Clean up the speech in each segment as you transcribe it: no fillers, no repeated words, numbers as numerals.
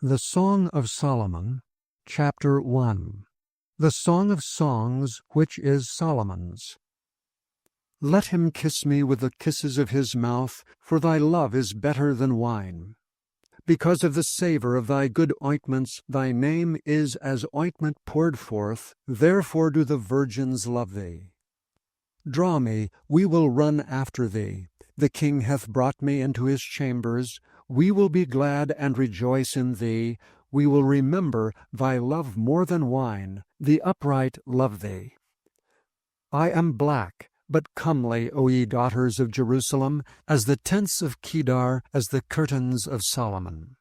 The Song of Solomon, Chapter 1. The Song of Songs, which is Solomon's. Let him kiss me with the kisses of his mouth, for thy love is better than wine. Because of the savor of thy good ointments, thy name is as ointment poured forth, therefore do the virgins love thee. Draw me, we will run after thee. The king hath brought me into his chambers. We will be glad and rejoice in thee. We will remember thy love more than wine. The upright love thee. I am black, but comely, O ye daughters of Jerusalem, as the tents of Kedar, as the curtains of Solomon.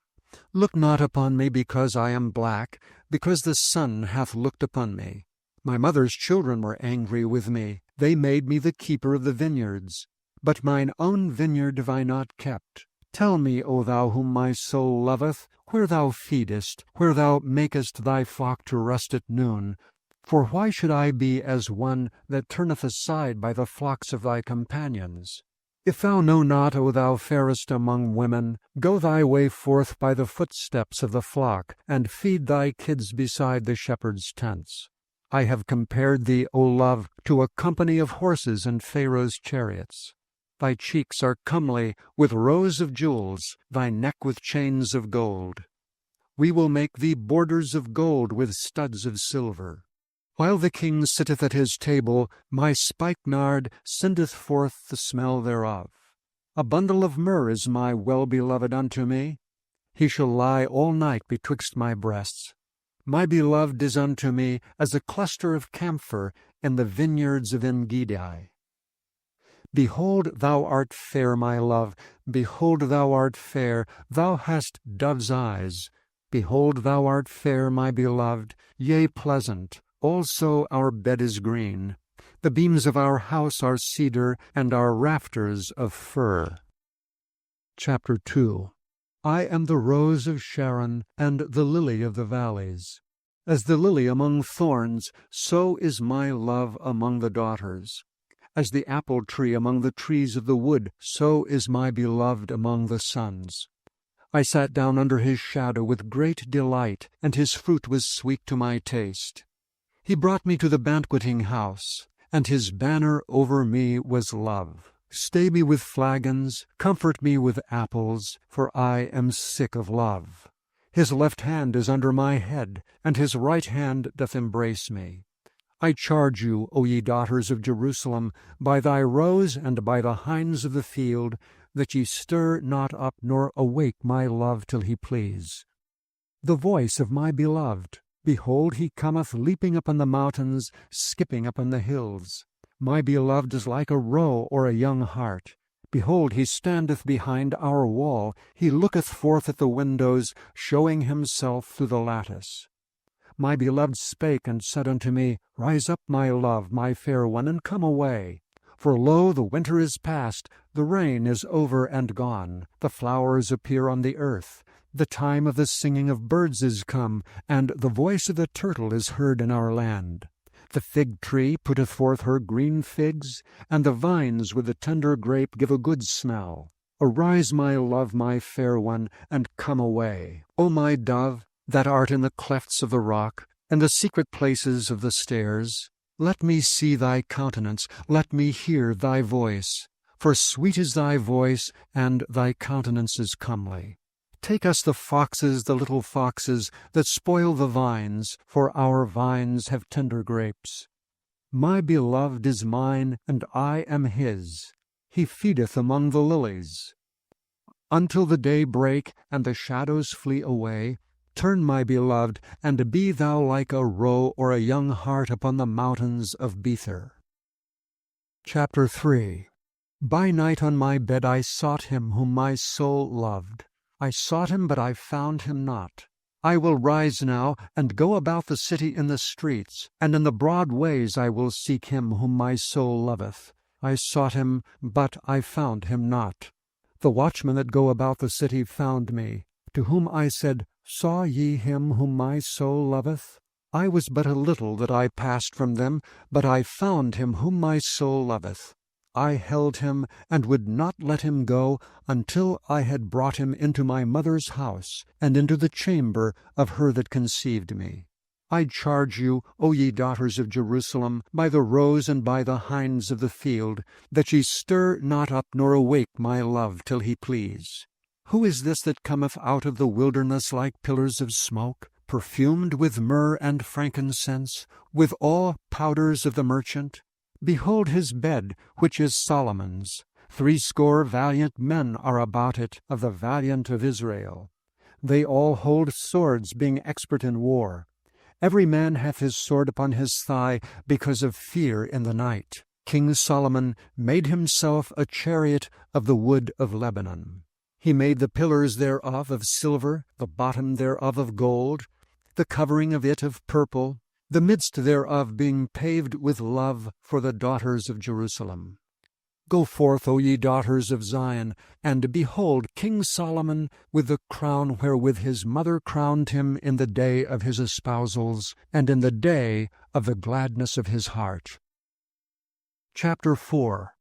Look not upon me because I am black, because the sun hath looked upon me. My mother's children were angry with me. They made me the keeper of the vineyards. But mine own vineyard have I not kept. Tell me, O thou whom my soul loveth, where thou feedest, where thou makest thy flock to rest at noon. For why should I be as one that turneth aside by the flocks of thy companions? If thou know not, O thou fairest among women, go thy way forth by the footsteps of the flock, and feed thy kids beside the shepherds' tents. I have compared thee, O love, to a company of horses and Pharaoh's chariots. Thy cheeks are comely with rows of jewels, thy neck with chains of gold. We will make thee borders of gold with studs of silver. While the king sitteth at his table, my spikenard sendeth forth the smell thereof. A bundle of myrrh is my well-beloved unto me. He shall lie all night betwixt my breasts. My beloved is unto me as a cluster of camphor in the vineyards of En-gedi. Behold, thou art fair, my love. Behold, thou art fair. Thou hast dove's eyes. Behold, thou art fair, my beloved, yea, pleasant. Also our bed is green. The beams of our house are cedar, and our rafters of fir. Chapter 2. I am the rose of Sharon, and the lily of the valleys. As the lily among thorns, so is my love among the daughters. As the apple tree among the trees of the wood, so is my beloved among the sons. I sat down under his shadow with great delight, and his fruit was sweet to my taste. He brought me to the banqueting house, and his banner over me was love. Stay me with flagons, comfort me with apples, for I am sick of love. His left hand is under my head, and his right hand doth embrace me. I charge you, O ye daughters of Jerusalem, by thy roes and by the hinds of the field, that ye stir not up nor awake my love till he please. The voice of my beloved, behold, he cometh leaping upon the mountains, skipping upon the hills. My beloved is like a roe or a young hart. Behold, he standeth behind our wall. He looketh forth at the windows, showing himself through the lattice. My beloved spake and said unto me, Rise up, my love, my fair one, and come away. For lo, the winter is past, the rain is over and gone, the flowers appear on the earth. The time of the singing of birds is come, and the voice of the turtle is heard in our land. The fig tree putteth forth her green figs, and the vines with the tender grape give a good smell. Arise, my love, my fair one, and come away. O my dove, that art in the clefts of the rock, and the secret places of the stairs, let me see thy countenance, let me hear thy voice. For sweet is thy voice, and thy countenance is comely. Take us the foxes, the little foxes, that spoil the vines, for our vines have tender grapes. My beloved is mine, and I am his. He feedeth among the lilies. Until the day break, and the shadows flee away, turn, my beloved, and be thou like a roe or a young hart upon the mountains of Bether. Chapter 3. By night on my bed I sought him whom my soul loved. I sought him, but I found him not. I will rise now, and go about the city in the streets, and in the broad ways I will seek him whom my soul loveth. I sought him, but I found him not. The watchmen that go about the city found me, to whom I said, Saw ye him whom my soul loveth? I was but a little that I passed from them, but I found him whom my soul loveth. I held him, and would not let him go, until I had brought him into my mother's house, and into the chamber of her that conceived me. I charge you, O ye daughters of Jerusalem, by the roes and by the hinds of the field, that ye stir not up nor awake my love till he please. Who is this that cometh out of the wilderness like pillars of smoke, perfumed with myrrh and frankincense, with all powders of the merchant? Behold his bed, which is Solomon's. 80 valiant men are about it, of the valiant of Israel. They all hold swords, being expert in war. Every man hath his sword upon his thigh, because of fear in the night. King Solomon made himself a chariot of the wood of Lebanon. He made the pillars thereof of silver, the bottom thereof of gold, the covering of it of purple, the midst thereof being paved with love for the daughters of Jerusalem. Go forth, O ye daughters of Zion, and behold King Solomon with the crown wherewith his mother crowned him in the day of his espousals, and in the day of the gladness of his heart. Chapter 4.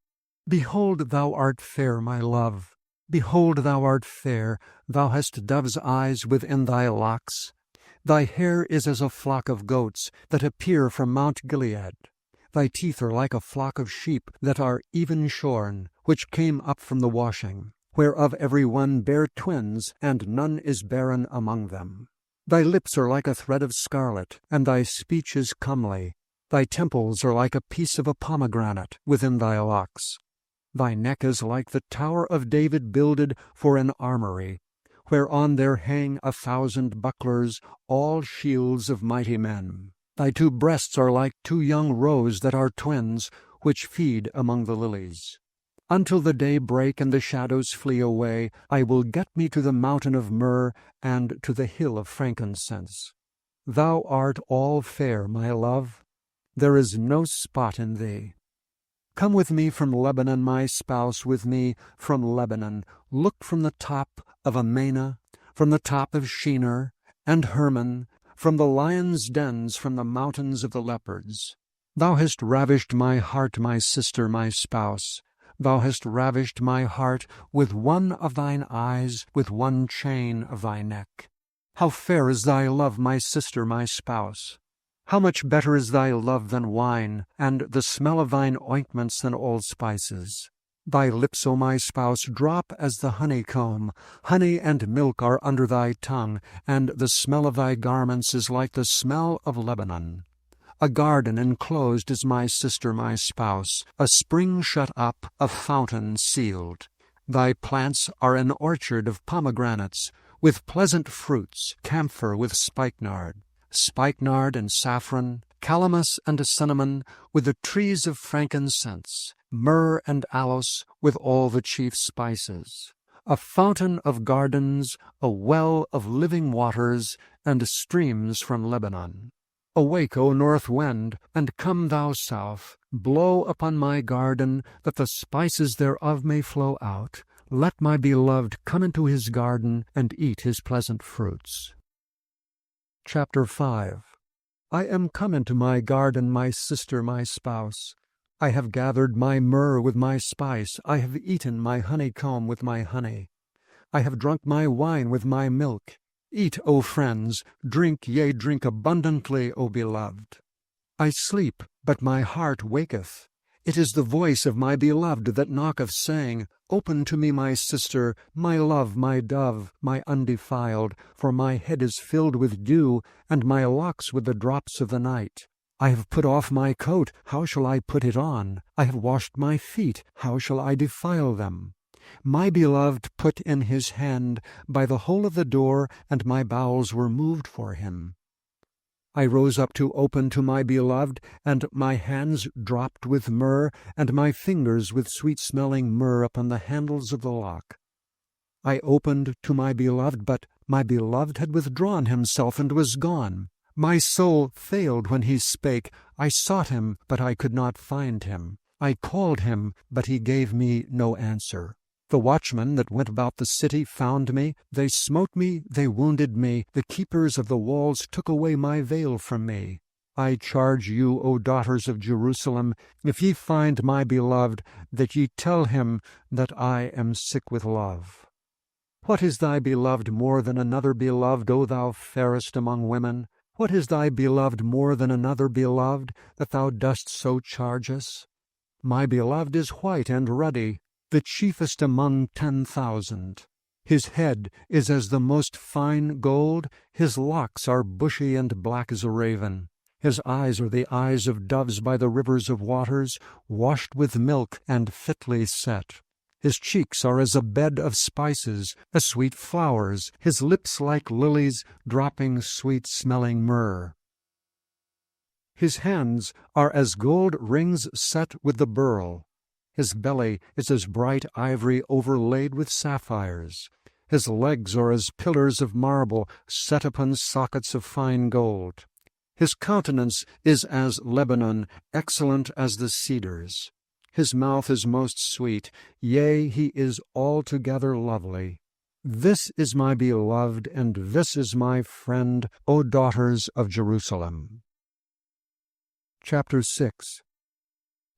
Behold, thou art fair, my love. Behold, thou art fair, thou hast dove's eyes within thy locks. Thy hair is as a flock of goats that appear from Mount Gilead. Thy teeth are like a flock of sheep that are even shorn, which came up from the washing, whereof every one bare twins, and none is barren among them. Thy lips are like a thread of scarlet, and thy speech is comely. Thy temples are like a piece of a pomegranate within thy locks. Thy neck is like the tower of David builded for an armory, whereon there hang 1,000 bucklers, all shields of mighty men. Thy 2 breasts are like 2 young roes that are twins, which feed among the lilies. Until the day break and the shadows flee away, I will get me to the mountain of myrrh and to the hill of frankincense. Thou art all fair, my love. There is no spot in thee. Come with me from Lebanon, my spouse, with me from Lebanon. Look from the top of Amana, from the top of Shinar and Hermon, from the lions' dens, from the mountains of the leopards. Thou hast ravished my heart, my sister, my spouse. Thou hast ravished my heart with one of thine eyes, with one chain of thy neck. How fair is thy love, my sister, my spouse! How much better is thy love than wine, and the smell of thine ointments than all spices. Thy lips, O my spouse, drop as the honeycomb. Honey and milk are under thy tongue, and the smell of thy garments is like the smell of Lebanon. A garden enclosed is my sister, my spouse, a spring shut up, a fountain sealed. Thy plants are an orchard of pomegranates, with pleasant fruits, camphor with spikenard and saffron, calamus and cinnamon, with the trees of frankincense, myrrh and aloes, with all the chief spices. A fountain of gardens, a well of living waters, and streams from Lebanon. Awake, O north wind, and come thou south. Blow upon my garden, that the spices thereof may flow out. Let my beloved come into his garden, and eat his pleasant fruits. Chapter 5. I am come into my garden, my sister, my spouse. I have gathered my myrrh with my spice. I have eaten my honeycomb with my honey. I have drunk my wine with my milk. Eat, O friends, drink, yea, drink abundantly, O beloved. I sleep, but my heart waketh. It is the voice of my beloved that knocketh, saying, Open to me, my sister, my love, my dove, my undefiled, for my head is filled with dew, and my locks with the drops of the night. I have put off my coat, how shall I put it on? I have washed my feet, how shall I defile them? My beloved put in his hand by the hole of the door, and my bowels were moved for him. I rose up to open to my beloved, and my hands dropped with myrrh, and my fingers with sweet-smelling myrrh upon the handles of the lock. I opened to my beloved, but my beloved had withdrawn himself and was gone. My soul failed when he spake. I sought him, but I could not find him. I called him, but he gave me no answer. The watchmen that went about the city found me. They smote me, they wounded me. The keepers of the walls took away my veil from me. I charge you, O daughters of Jerusalem, if ye find my beloved, that ye tell him that I am sick with love. What is thy beloved more than another beloved, O thou fairest among women? What is thy beloved more than another beloved, that thou dost so charge us? My beloved is white and ruddy, the chiefest among 10,000. His head is as the most fine gold, his locks are bushy and black as a raven. His eyes are the eyes of doves by the rivers of waters, washed with milk and fitly set. His cheeks are as a bed of spices, as sweet flowers, his lips like lilies, dropping sweet-smelling myrrh. His hands are as gold rings set with the beryl. His belly is as bright ivory overlaid with sapphires. His legs are as pillars of marble set upon sockets of fine gold. His countenance is as Lebanon, excellent as the cedars. His mouth is most sweet, yea, he is altogether lovely. This is my beloved, and this is my friend, O daughters of Jerusalem. Chapter 6.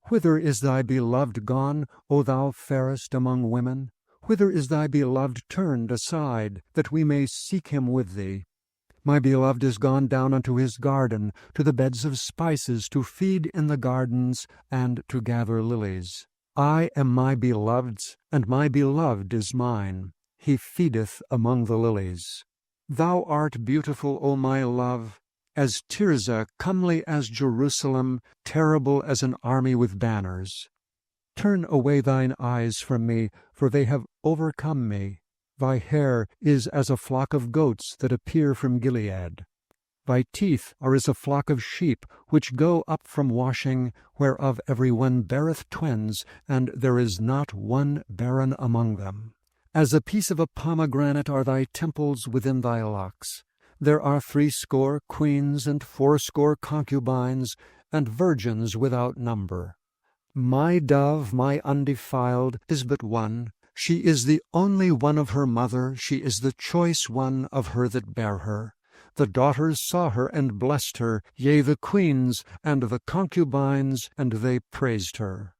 Whither is thy beloved gone, O thou fairest among women? Whither is thy beloved turned aside, that we may seek him with thee? My beloved is gone down unto his garden, to the beds of spices, to feed in the gardens, and to gather lilies. I am my beloved's, and my beloved is mine. He feedeth among the lilies. Thou art beautiful, O my love, as Tirzah, comely as Jerusalem, terrible as an army with banners. Turn away thine eyes from me, for they have overcome me. Thy hair is as a flock of goats that appear from Gilead. Thy teeth are as a flock of sheep which go up from washing, whereof every one beareth twins, and there is not one barren among them. As a piece of a pomegranate are thy temples within thy locks. There are 80 queens and 80 concubines, and virgins without number. My dove, my undefiled, is but one. She is the only one of her mother, she is the choice one of her that bare her. The daughters saw her and blessed her, yea, the queens and the concubines, and they praised her.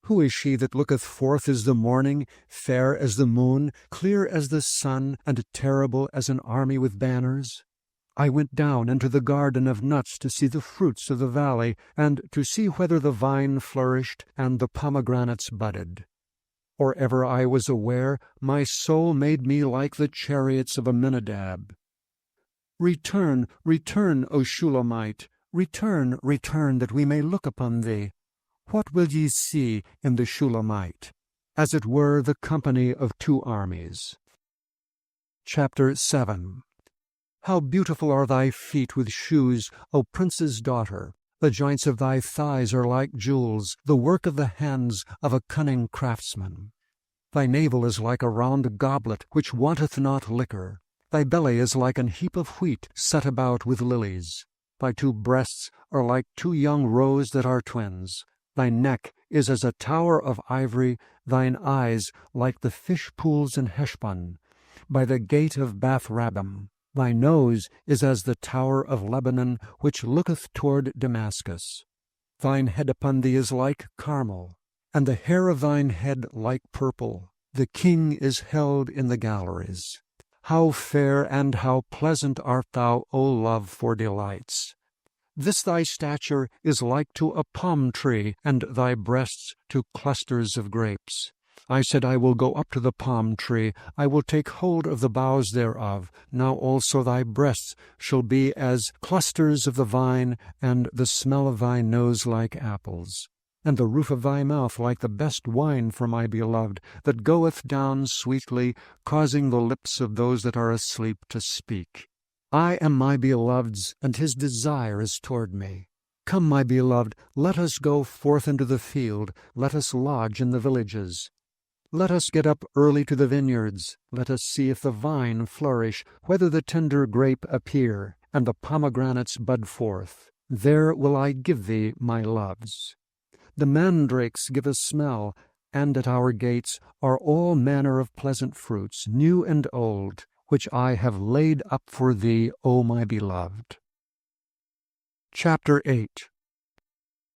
Who is she that looketh forth as the morning, fair as the moon, clear as the sun, and terrible as an army with banners? I went down into the garden of nuts to see the fruits of the valley, and to see whether the vine flourished and the pomegranates budded. Or ever I was aware, my soul made me like the chariots of Aminadab. Return, return, O Shulamite, return, return, that we may look upon thee. What will ye see in the Shulamite? As it were the company of 2 armies. Chapter 7. How beautiful are thy feet with shoes, O prince's daughter! The joints of thy thighs are like jewels, the work of the hands of a cunning craftsman. Thy navel is like a round goblet, which wanteth not liquor. Thy belly is like an heap of wheat set about with lilies. Thy 2 breasts are like 2 young roes that are twins. Thy neck is as a tower of ivory, thine eyes like the fish pools in Heshbon, by the gate of Bath-rabbim. Thy nose is as the tower of Lebanon, which looketh toward Damascus. Thine head upon thee is like Carmel, and the hair of thine head like purple. The king is held in the galleries. How fair and how pleasant art thou, O love, for delights! This thy stature is like to a palm tree, and thy breasts to clusters of grapes. I said, I will go up to the palm tree, I will take hold of the boughs thereof. Now also thy breasts shall be as clusters of the vine, and the smell of thy nose like apples, and the roof of thy mouth like the best wine for my beloved, that goeth down sweetly, causing the lips of those that are asleep to speak. I am my beloved's, and his desire is toward me. Come, my beloved, let us go forth into the field, let us lodge in the villages. Let us get up early to the vineyards. Let us see if the vine flourish, whether the tender grape appear, and the pomegranates bud forth. There will I give thee my loves. The mandrakes give a smell, and at our gates are all manner of pleasant fruits, new and old, which I have laid up for thee, O my beloved. Chapter 8.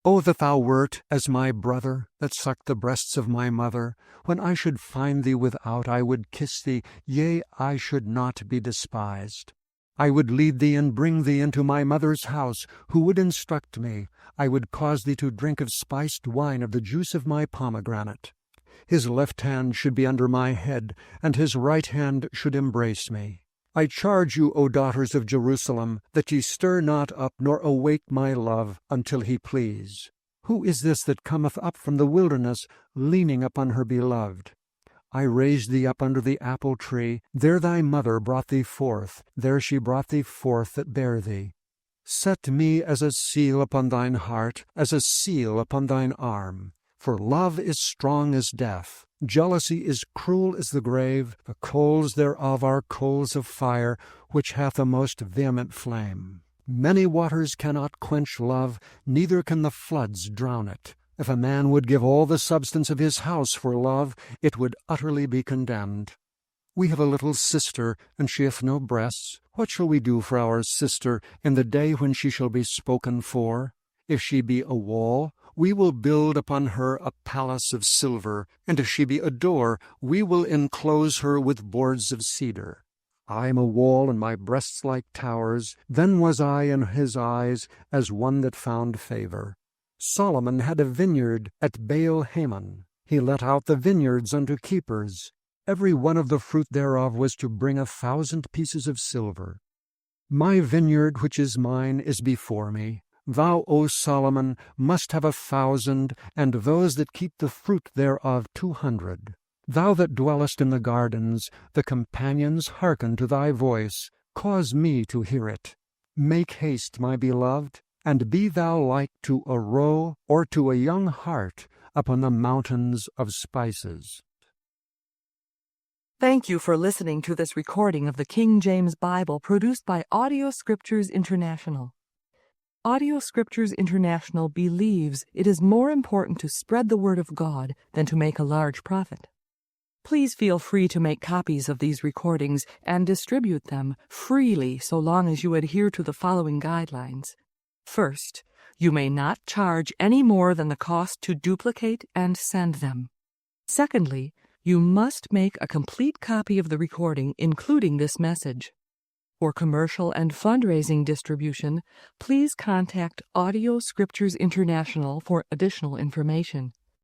O that thou wert as my brother, that sucked the breasts of my mother! When I should find thee without, I would kiss thee, yea, I should not be despised. I would lead thee and bring thee into my mother's house, who would instruct me. I would cause thee to drink of spiced wine of the juice of my pomegranate. His left hand should be under my head, and his right hand should embrace me. I charge you, O daughters of Jerusalem, that ye stir not up nor awake my love until he please. Who is this that cometh up from the wilderness, leaning upon her beloved? I raised thee up under the apple tree, there thy mother brought thee forth, there she brought thee forth that bare thee. Set me as a seal upon thine heart, as a seal upon thine arm. For love is strong as death, jealousy is cruel as the grave, the coals thereof are coals of fire, which hath a most vehement flame. Many waters cannot quench love, neither can the floods drown it. If a man would give all the substance of his house for love, it would utterly be condemned. We have a little sister, and she hath no breasts. What shall we do for our sister in the day when she shall be spoken for? If she be a wall, we will build upon her a palace of silver, and if she be a door, we will enclose her with boards of cedar. I am a wall, and my breasts like towers. Then was I in his eyes as one that found favor. Solomon had a vineyard at Baal-Hamon. He let out the vineyards unto keepers. Every one of the fruit thereof was to bring 1,000 pieces of silver. My vineyard which is mine is before me. Thou, O Solomon, must have 1,000, and those that keep the fruit thereof 200. Thou that dwellest in the gardens, the companions hearken to thy voice. Cause me to hear it. Make haste, my beloved, and be thou like to a roe or to a young hart upon the mountains of spices. Thank you for listening to this recording of the King James Bible produced by Audio Scriptures International. Audio Scriptures International believes it is more important to spread the Word of God than to make a large profit. Please feel free to make copies of these recordings and distribute them freely so long as you adhere to the following guidelines. First, you may not charge any more than the cost to duplicate and send them. Secondly, you must make a complete copy of the recording, including this message. For commercial and fundraising distribution, please contact Audio Scriptures International for additional information.